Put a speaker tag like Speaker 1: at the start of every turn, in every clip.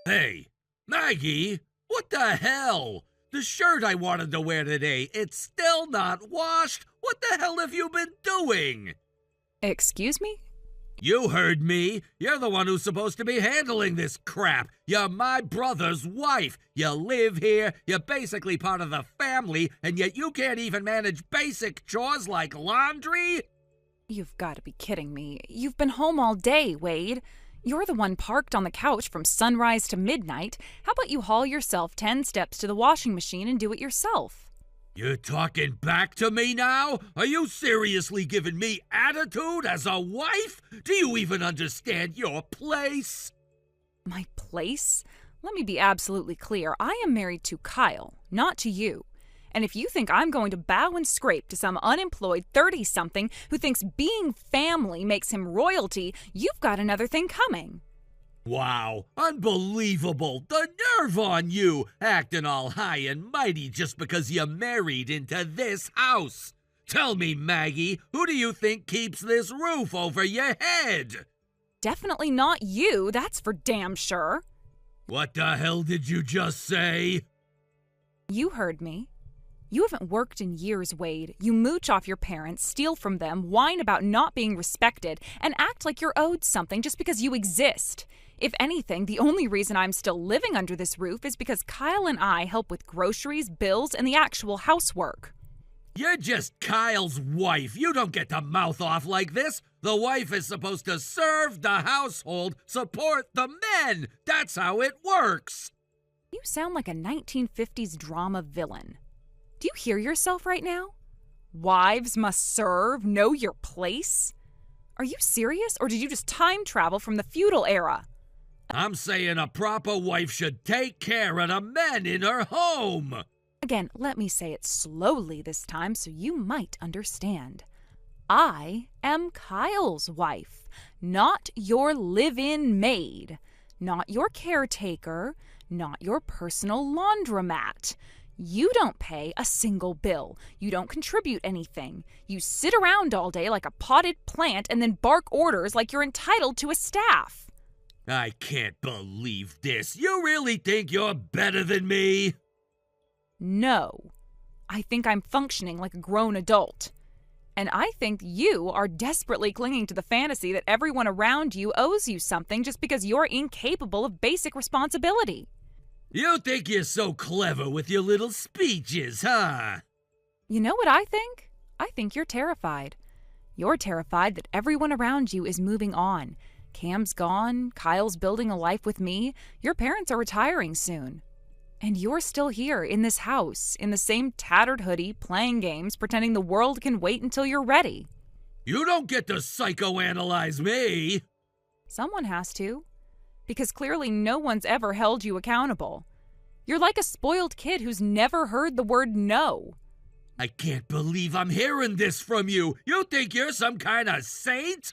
Speaker 1: Hey, Maggie, what the hell? The shirt I wanted to wear today, it's still not washed. What the hell have you been doing?
Speaker 2: Excuse me?
Speaker 1: You heard me. You're the one who's supposed to be handling this crap. You're my brother's wife. You live here. You're basically part of the family, and yet you can't even manage basic chores like laundry?
Speaker 2: You've got to be kidding me. You've been home all day, Wade. You're the one parked on the couch from sunrise to midnight. How about you haul yourself 10 steps to the washing machine and do it yourself?
Speaker 1: You're talking back to me now? Are you seriously giving me attitude as a wife? Do you even understand your place?
Speaker 2: My place? Let me be absolutely clear. I am married to Kyle, not to you. And if you think I'm going to bow and scrape to some unemployed 30-something who thinks being family makes him royalty, you've got another thing coming.
Speaker 1: Wow, unbelievable! The nerve on you, acting all high and mighty just because you're married into this house. Tell me, Maggie, who do you think keeps this roof over your head?
Speaker 2: Definitely not you, that's for damn sure.
Speaker 1: What the hell did you just say?
Speaker 2: You heard me. You haven't worked in years, Wade. You mooch off your parents, steal from them, whine about not being respected, and act like you're owed something just because you exist. If anything, the only reason I'm still living under this roof is because Kyle and I help with groceries, bills, and the actual housework.
Speaker 1: You're just Kyle's wife. You don't get to mouth off like this. The wife is supposed to serve the household, support the men. That's how it works.
Speaker 2: You sound like a 1950s drama villain. Do you hear yourself right now? Wives must serve, know your place? Are you serious, or did you just time travel from the feudal era?
Speaker 1: I'm saying a proper wife should take care of the men in her home.
Speaker 2: Again, let me say it slowly this time so you might understand. I am Kyle's wife, not your live-in maid, not your caretaker, not your personal laundromat. You don't pay a single bill. You don't contribute anything. You sit around all day like a potted plant and then bark orders like you're entitled to a staff.
Speaker 1: I can't believe this. You really think you're better than me?
Speaker 2: No. I think I'm functioning like a grown adult. And I think you are desperately clinging to the fantasy that everyone around you owes you something just because you're incapable of basic responsibility.
Speaker 1: You think you're so clever with your little speeches, huh?
Speaker 2: You know what I think? I think you're terrified. You're terrified that everyone around you is moving on. Cam's gone, Kyle's building a life with me, your parents are retiring soon. And you're still here in this house, in the same tattered hoodie, playing games, pretending the world can wait until you're ready.
Speaker 1: You don't get to psychoanalyze me.
Speaker 2: Someone has to. Because clearly no one's ever held you accountable. You're like a spoiled kid who's never heard the word no.
Speaker 1: I can't believe I'm hearing this from you. You think you're some kind of saint?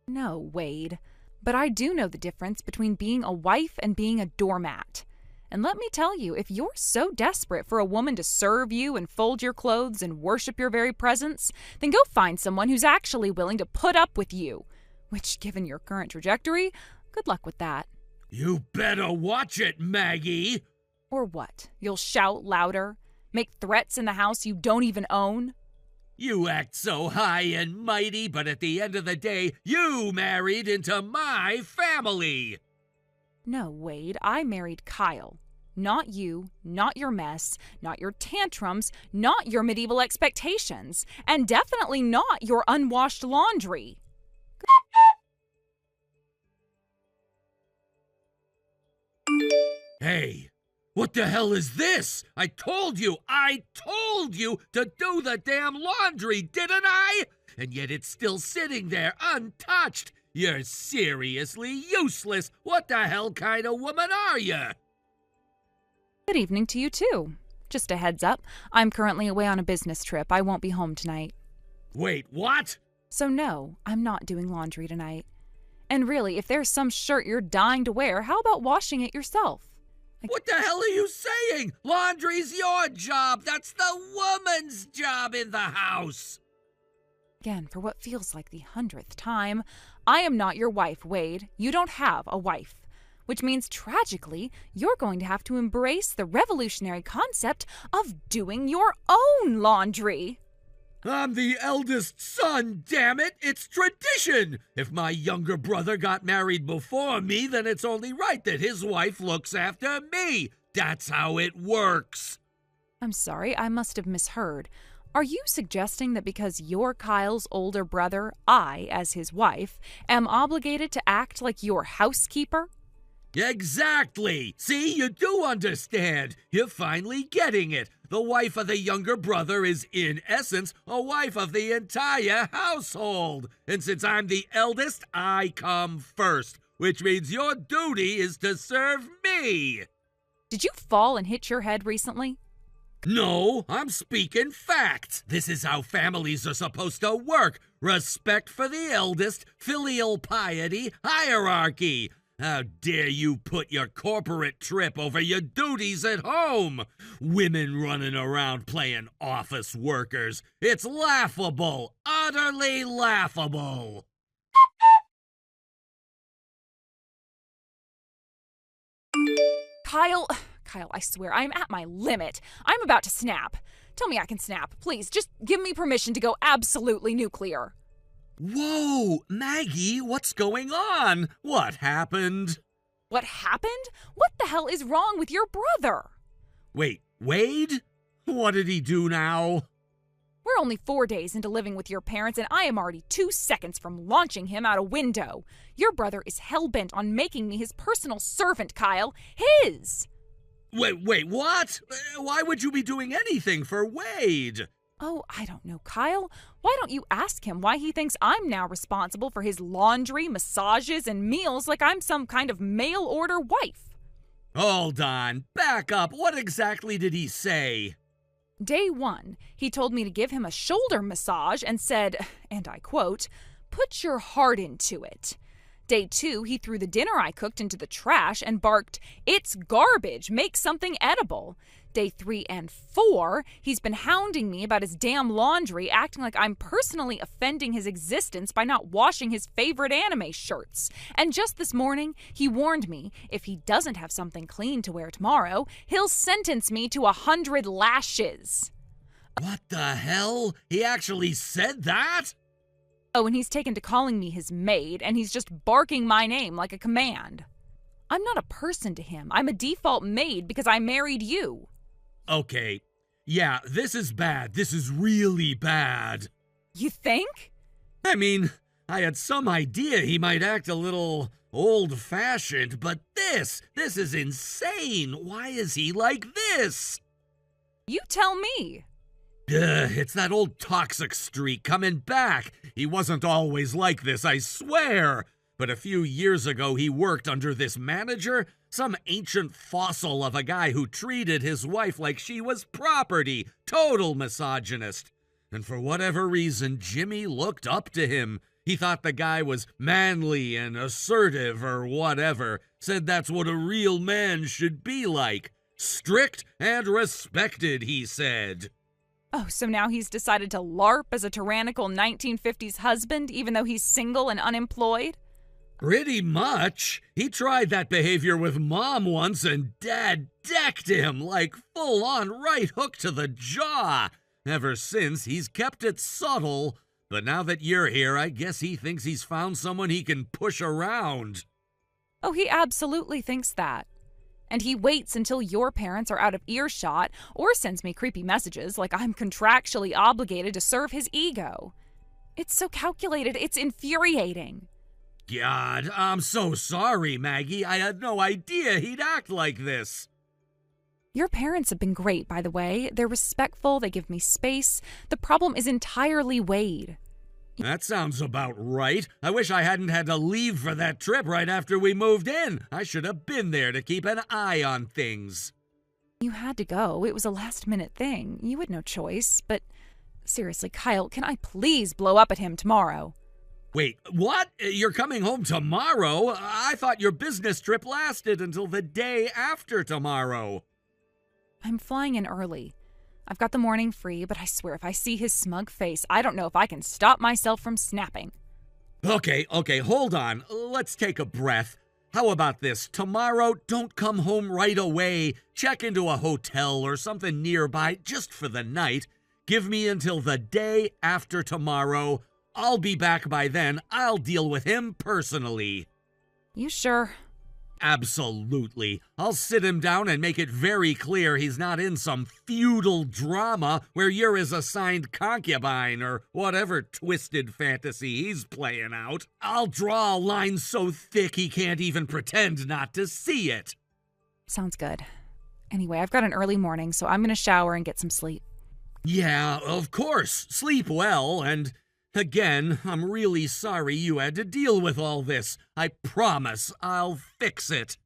Speaker 2: No, Wade. But I do know the difference between being a wife and being a doormat. And let me tell you, if you're so desperate for a woman to serve you and fold your clothes and worship your very presence, then go find someone who's actually willing to put up with you. Which, given your current trajectory, good luck with that.
Speaker 1: You better watch it, Maggie.
Speaker 2: Or what? You'll shout louder? Make threats in the house you don't even own?
Speaker 1: You act so high and mighty, but at the end of the day, you married into my family.
Speaker 2: No, Wade, I married Kyle. Not you, not your mess, not your tantrums, not your medieval expectations, and definitely not your unwashed laundry.
Speaker 1: Hey, what the hell is this? I told you to do the damn laundry, didn't I? And yet it's still sitting there untouched. You're seriously useless. What the hell kind of woman are you?
Speaker 2: Good evening to you, too. Just a heads up, I'm currently away on a business trip. I won't be home tonight.
Speaker 1: Wait, what?
Speaker 2: So no, I'm not doing laundry tonight. And really, if there's some shirt you're dying to wear, how about washing it yourself?
Speaker 1: What the hell are you saying? Laundry's your job. That's the woman's job in the house.
Speaker 2: Again, for what feels like the 100th time, I am not your wife, Wade. You don't have a wife. which means tragically, you're going to have to embrace the revolutionary concept of doing your own laundry.
Speaker 1: I'm the eldest son, damn it! It's tradition! If my younger brother got married before me, then it's only right that his wife looks after me. That's how it works.
Speaker 2: I'm sorry, I must have misheard. Are you suggesting that because you're Kyle's older brother, I, as his wife, am obligated to act like your housekeeper?
Speaker 1: Exactly! See, you do understand. You're finally getting it. The wife of the younger brother is, in essence, a wife of the entire household. And since I'm the eldest, I come first, which means your duty is to serve me.
Speaker 2: Did you fall and hit your head recently?
Speaker 1: No, I'm speaking facts. This is how families are supposed to work. Respect for the eldest, filial piety, hierarchy. How dare you put your corporate trip over your duties at home? Women running around playing office workers. It's laughable, utterly laughable.
Speaker 2: Kyle, I swear, I'm at my limit. I'm about to snap. Tell me I can snap. Please, just give me permission to go absolutely nuclear.
Speaker 1: Whoa, Maggie, what's going on? What happened?
Speaker 2: What happened? What the hell is wrong with your brother?
Speaker 1: Wait, Wade? What did he do now?
Speaker 2: We're only 4 days into living with your parents, and I am already 2 seconds from launching him out a window. Your brother is hell-bent on making me his personal servant, Kyle. His!
Speaker 1: Wait, what? Why would you be doing anything for Wade?
Speaker 2: Oh, I don't know, Kyle. Why don't you ask him why he thinks I'm now responsible for his laundry, massages, and meals like I'm some kind of mail-order wife?
Speaker 1: Hold on. Back up. What exactly did he say?
Speaker 2: Day 1, he told me to give him a shoulder massage and said, and I quote, "Put your heart into it." Day 2, he threw the dinner I cooked into the trash and barked, "It's garbage, make something edible." Day 3 and 4, he's been hounding me about his damn laundry, acting like I'm personally offending his existence by not washing his favorite anime shirts. And just this morning, he warned me if he doesn't have something clean to wear tomorrow, he'll sentence me to 100 lashes.
Speaker 1: What the hell? He actually said that?
Speaker 2: Oh, and he's taken to calling me his maid, and he's just barking my name like a command. I'm not a person to him. I'm a default maid because I married you.
Speaker 1: Okay. Yeah, this is bad. This is really bad.
Speaker 2: You think?
Speaker 1: I mean, I had some idea he might act a little old-fashioned, but this is insane. Why is he like this?
Speaker 2: You tell me.
Speaker 1: It's that old toxic streak coming back. He wasn't always like this, I swear. But a few years ago, he worked under this manager, some ancient fossil of a guy who treated his wife like she was property, total misogynist. And for whatever reason, Jimmy looked up to him. He thought the guy was manly and assertive or whatever, said that's what a real man should be like. Strict and respected, he said.
Speaker 2: Oh, so now he's decided to LARP as a tyrannical 1950s husband, even though he's single and unemployed?
Speaker 1: Pretty much. He tried that behavior with Mom once, and Dad decked him like full-on right hook to the jaw. Ever since, he's kept it subtle. But now that you're here, I guess he thinks he's found someone he can push around.
Speaker 2: Oh, he absolutely thinks that. And he waits until your parents are out of earshot or sends me creepy messages like I'm contractually obligated to serve his ego. It's so calculated, it's infuriating.
Speaker 1: God, I'm so sorry, Maggie. I had no idea he'd act like this.
Speaker 2: Your parents have been great, by the way. They're respectful, they give me space. The problem is entirely Wade.
Speaker 1: That sounds about right. I wish I hadn't had to leave for that trip right after we moved in. I should have been there to keep an eye on things.
Speaker 2: You had to go. It was a last-minute thing. You had no choice. But seriously, Kyle, can I please blow up at him tomorrow?
Speaker 1: Wait, what? You're coming home tomorrow? I thought your business trip lasted until the day after tomorrow.
Speaker 2: I'm flying in early. I've got the morning free, but I swear if I see his smug face, I don't know if I can stop myself from snapping.
Speaker 1: Okay, hold on. Let's take a breath. How about this? Tomorrow, don't come home right away. Check into a hotel or something nearby just for the night. Give me until the day after tomorrow. I'll be back by then. I'll deal with him personally.
Speaker 2: You sure?
Speaker 1: Absolutely. I'll sit him down and make it very clear he's not in some feudal drama where you're his assigned concubine or whatever twisted fantasy he's playing out. I'll draw a line so thick he can't even pretend not to see it.
Speaker 2: Sounds good. Anyway, I've got an early morning, so I'm going to shower and get some sleep.
Speaker 1: Yeah, of course. Sleep well, and again, I'm really sorry you had to deal with all this. I promise I'll fix it.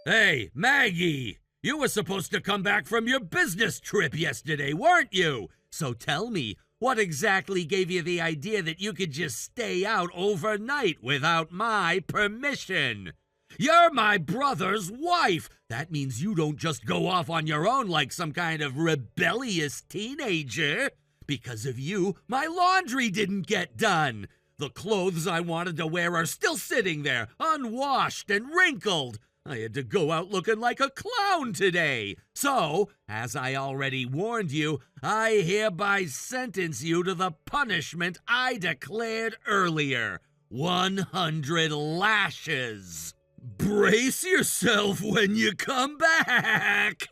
Speaker 1: Hey, Maggie! You were supposed to come back from your business trip yesterday, weren't you? So tell me, what exactly gave you the idea that you could just stay out overnight without my permission? You're my brother's wife. That means you don't just go off on your own like some kind of rebellious teenager. Because of you, my laundry didn't get done. The clothes I wanted to wear are still sitting there, unwashed and wrinkled. I had to go out looking like a clown today. So, as I already warned you, I hereby sentence you to the punishment I declared earlier. 100 lashes. Brace yourself when you come back.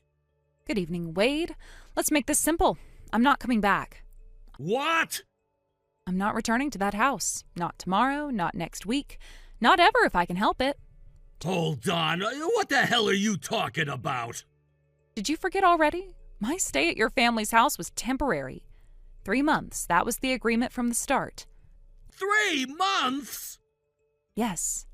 Speaker 2: Good evening, Wade. Let's make this simple. I'm not coming back.
Speaker 1: What?
Speaker 2: I'm not returning to that house. Not tomorrow, not next week, not ever if I can help it.
Speaker 1: Hold on. What the hell are you talking about?
Speaker 2: Did you forget already? My stay at your family's house was temporary. 3 months. That was the agreement from the start.
Speaker 1: 3 months?
Speaker 2: Yes.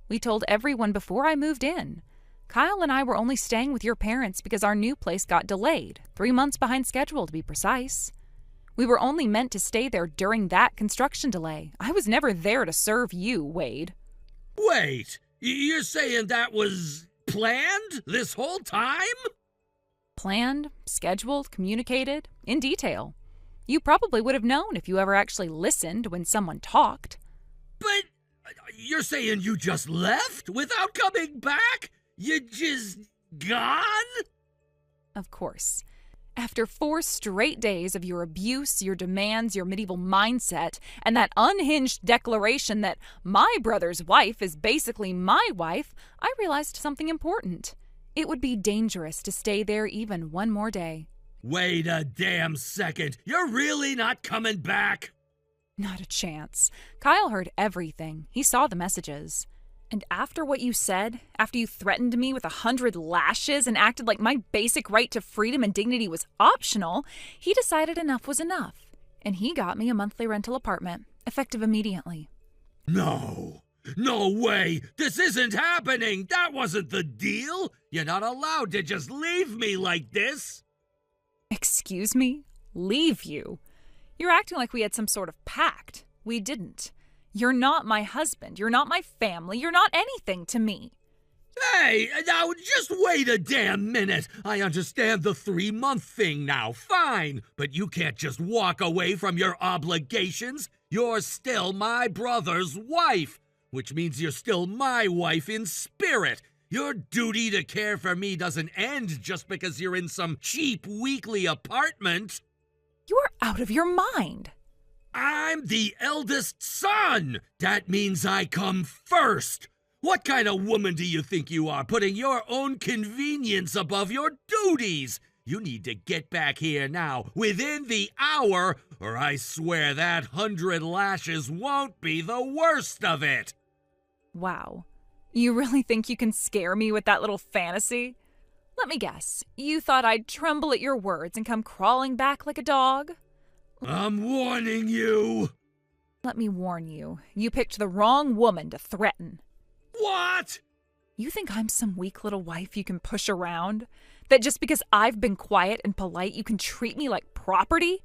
Speaker 2: We told everyone before I moved in. Kyle and I were only staying with your parents because our new place got delayed, 3 months behind schedule to be precise. We were only meant to stay there during that construction delay. I was never there to serve you, Wade.
Speaker 1: Wait, you're saying that was planned this whole time?
Speaker 2: Planned, scheduled, communicated, in detail. You probably would have known if you ever actually listened when someone talked.
Speaker 1: But you're saying you just left without coming back? You just gone?
Speaker 2: Of course. After 4 straight days of your abuse, your demands, your medieval mindset, and that unhinged declaration that my brother's wife is basically my wife, I realized something important. It would be dangerous to stay there even one more day.
Speaker 1: Wait a damn second. You're really not coming back?
Speaker 2: Not a chance. Kyle heard everything. He saw the messages. And after what you said, after you threatened me with 100 lashes and acted like my basic right to freedom and dignity was optional, he decided enough was enough. And he got me a monthly rental apartment, effective immediately.
Speaker 1: No way! This isn't happening! That wasn't the deal! You're not allowed to just leave me like this!
Speaker 2: Excuse me? Leave you? You're acting like we had some sort of pact. We didn't. You're not my husband. You're not my family. You're not anything to me.
Speaker 1: Hey, now just wait a damn minute. I understand the 3-month thing now, fine. But you can't just walk away from your obligations. You're still my brother's wife, which means you're still my wife in spirit. Your duty to care for me doesn't end just because you're in some cheap weekly apartment.
Speaker 2: You're out of your mind.
Speaker 1: I'm the eldest son. That means I come first. What kind of woman do you think you are, putting your own convenience above your duties? You need to get back here now, within the hour, or I swear that 100 lashes won't be the worst of it.
Speaker 2: Wow. You really think you can scare me with that little fantasy? Let me guess. You thought I'd tremble at your words and come crawling back like a dog?
Speaker 1: I'm warning you.
Speaker 2: Let me warn you. You picked the wrong woman to threaten.
Speaker 1: What?
Speaker 2: You think I'm some weak little wife you can push around? That just because I've been quiet and polite, you can treat me like property?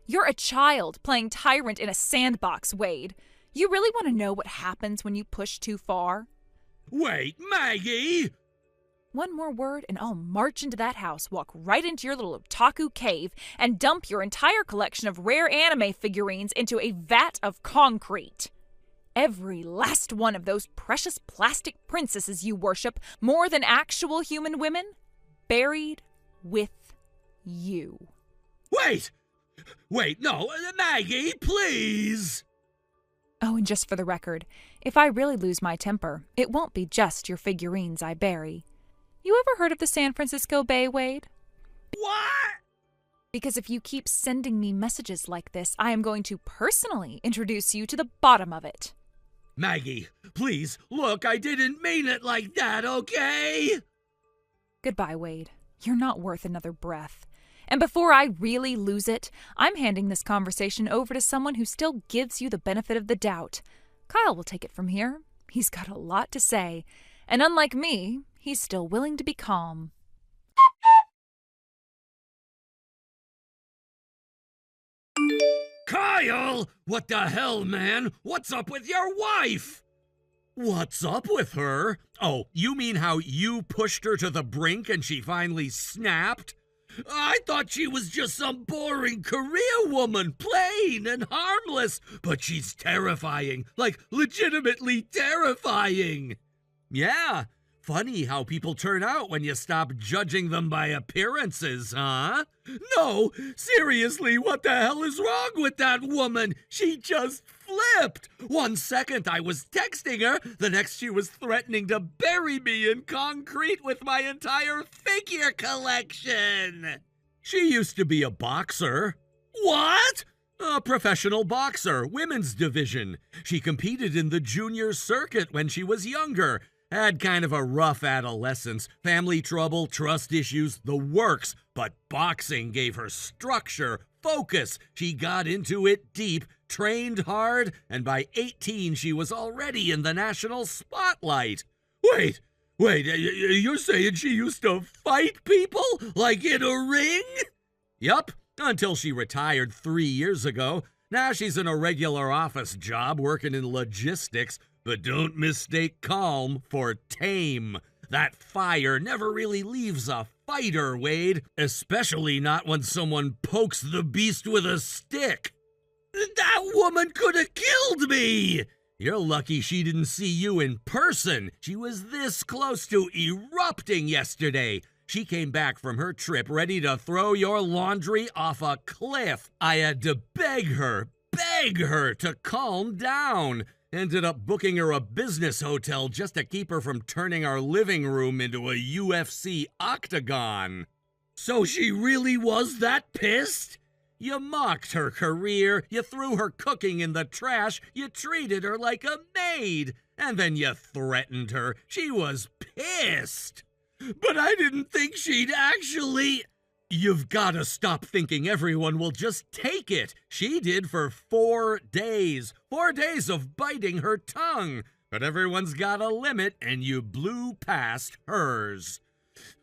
Speaker 2: You're a child playing tyrant in a sandbox, Wade. You really want to know what happens when you push too far?
Speaker 1: Wait, Maggie!
Speaker 2: One more word and I'll march into that house, walk right into your little otaku cave, and dump your entire collection of rare anime figurines into a vat of concrete. Every last one of those precious plastic princesses you worship more than actual human women, buried with you.
Speaker 1: Wait, no, Maggie, please!
Speaker 2: Oh, and just for the record, if I really lose my temper, it won't be just your figurines I bury. You ever heard of the San Francisco Bay, Wade?
Speaker 1: What?
Speaker 2: Because if you keep sending me messages like this, I am going to personally introduce you to the bottom of it.
Speaker 1: Maggie, please, look, I didn't mean it like that, okay?
Speaker 2: Goodbye, Wade. You're not worth another breath. And before I really lose it, I'm handing this conversation over to someone who still gives you the benefit of the doubt. Kyle will take it from here. He's got a lot to say. And unlike me, he's still willing to be calm.
Speaker 1: Kyle! What the hell, man? What's up with your wife? What's up with her? Oh, you mean how you pushed her to the brink and she finally snapped? I thought she was just some boring career woman, plain and harmless, but she's terrifying, like legitimately terrifying. Yeah, funny how people turn out when you stop judging them by appearances, huh? No, seriously, what the hell is wrong with that woman? She just flipped. 1 second I was texting her, the next she was threatening to bury me in concrete with my entire figure collection. She used to be a boxer. What? A professional boxer, women's division. She competed in the junior circuit when she was younger. Had kind of a rough adolescence, family trouble, trust issues, the works, but boxing gave her structure, focus. She got into it deep, trained hard, and by 18 she was already in the national spotlight. Wait, you're saying she used to fight people, like in a ring? Yup, until she retired 3 years ago. Now she's in a regular office job working in logistics, but don't mistake calm for tame. That fire never really leaves a fighter, Wade, especially not when someone pokes the beast with a stick. That woman could have killed me! You're lucky she didn't see you in person. She was this close to erupting yesterday. She came back from her trip ready to throw your laundry off a cliff. I had to beg her to calm down. Ended up booking her a business hotel just to keep her from turning our living room into a UFC octagon. So she really was that pissed? You mocked her career, you threw her cooking in the trash, you treated her like a maid, and then you threatened her. She was pissed. But I didn't think she'd actually... You've gotta stop thinking everyone will just take it. She did for 4 days. 4 days of biting her tongue. But everyone's got a limit, and you blew past hers.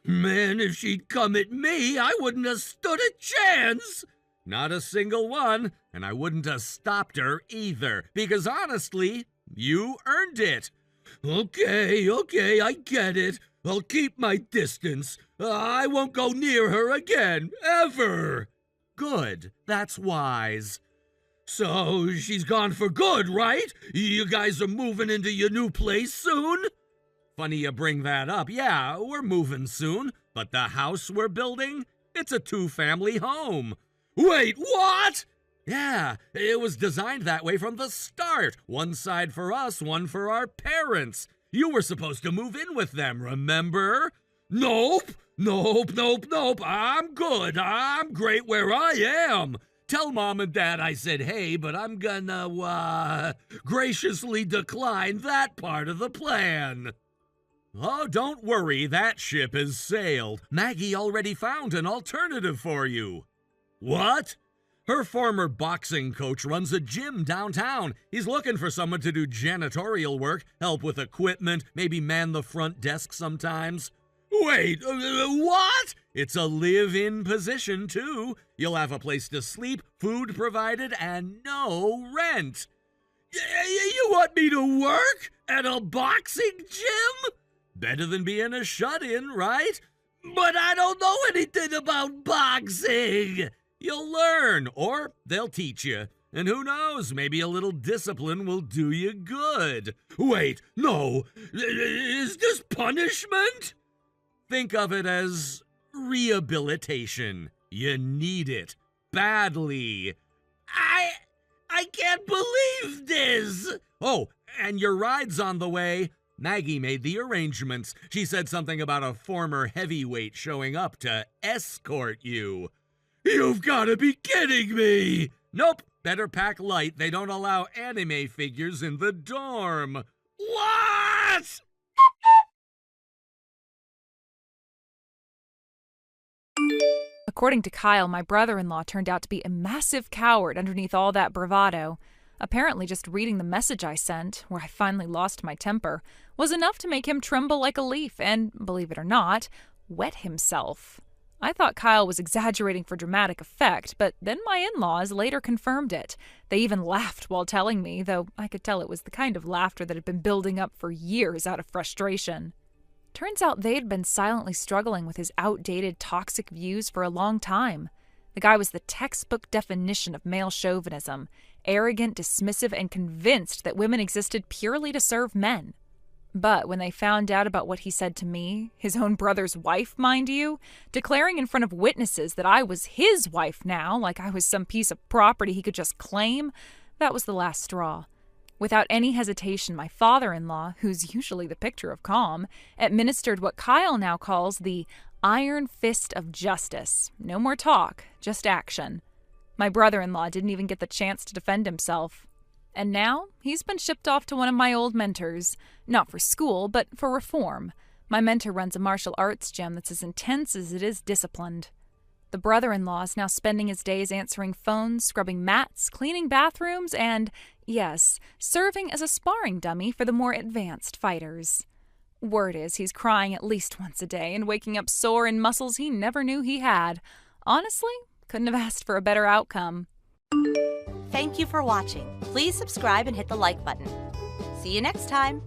Speaker 1: Man, if she'd come at me, I wouldn't have stood a chance. Not a single one, and I wouldn't have stopped her either, because honestly, you earned it. Okay, I get it. I'll keep my distance. I won't go near her again, ever. Good, that's wise. So she's gone for good, right? You guys are moving into your new place soon? Funny you bring that up. Yeah, we're moving soon, but the house we're building, it's a 2-family home. Wait, what? Yeah, it was designed that way from the start. One side for us, one for our parents. You were supposed to move in with them, remember? Nope. I'm good. I'm great where I am. Tell Mom and Dad I said hey, but I'm gonna, graciously decline that part of the plan. Oh, don't worry, that ship has sailed. Maggie already found an alternative for you. What? Her former boxing coach runs a gym downtown. He's looking for someone to do janitorial work, help with equipment, maybe man the front desk sometimes. Wait, what? It's a live-in position, too. You'll have a place to sleep, food provided, and no rent. You want me to work at a boxing gym? Better than being a shut-in, right? But I don't know anything about boxing. You'll learn, or they'll teach you. And who knows, maybe a little discipline will do you good. Wait, no, is this punishment? Think of it as rehabilitation. You need it badly. I can't believe this. Oh, and your ride's on the way. Maggie made the arrangements. She said something about a former heavyweight showing up to escort you. You've got to be kidding me! Nope, better pack light. They don't allow anime figures in the dorm. What?
Speaker 2: According to Kyle, my brother-in-law turned out to be a massive coward underneath all that bravado. Apparently, just reading the message I sent, where I finally lost my temper, was enough to make him tremble like a leaf and, believe it or not, wet himself. I thought Kyle was exaggerating for dramatic effect, but then my in-laws later confirmed it. They even laughed while telling me, though I could tell it was the kind of laughter that had been building up for years out of frustration. Turns out they'd been silently struggling with his outdated, toxic views for a long time. The guy was the textbook definition of male chauvinism, arrogant, dismissive, and convinced that women existed purely to serve men. But when they found out about what he said to me, his own brother's wife, mind you, declaring in front of witnesses that I was his wife now, like I was some piece of property he could just claim, that was the last straw. Without any hesitation, my father-in-law, who's usually the picture of calm, administered what Kyle now calls the iron fist of justice. No more talk, just action. My brother-in-law didn't even get the chance to defend himself. And now, he's been shipped off to one of my old mentors. Not for school, but for reform. My mentor runs a martial arts gym that's as intense as it is disciplined. The brother-in-law is now spending his days answering phones, scrubbing mats, cleaning bathrooms, and, yes, serving as a sparring dummy for the more advanced fighters. Word is he's crying at least once a day and waking up sore in muscles he never knew he had. Honestly, couldn't have asked for a better outcome.
Speaker 3: Thank you for watching. Please subscribe and hit the like button. See you next time.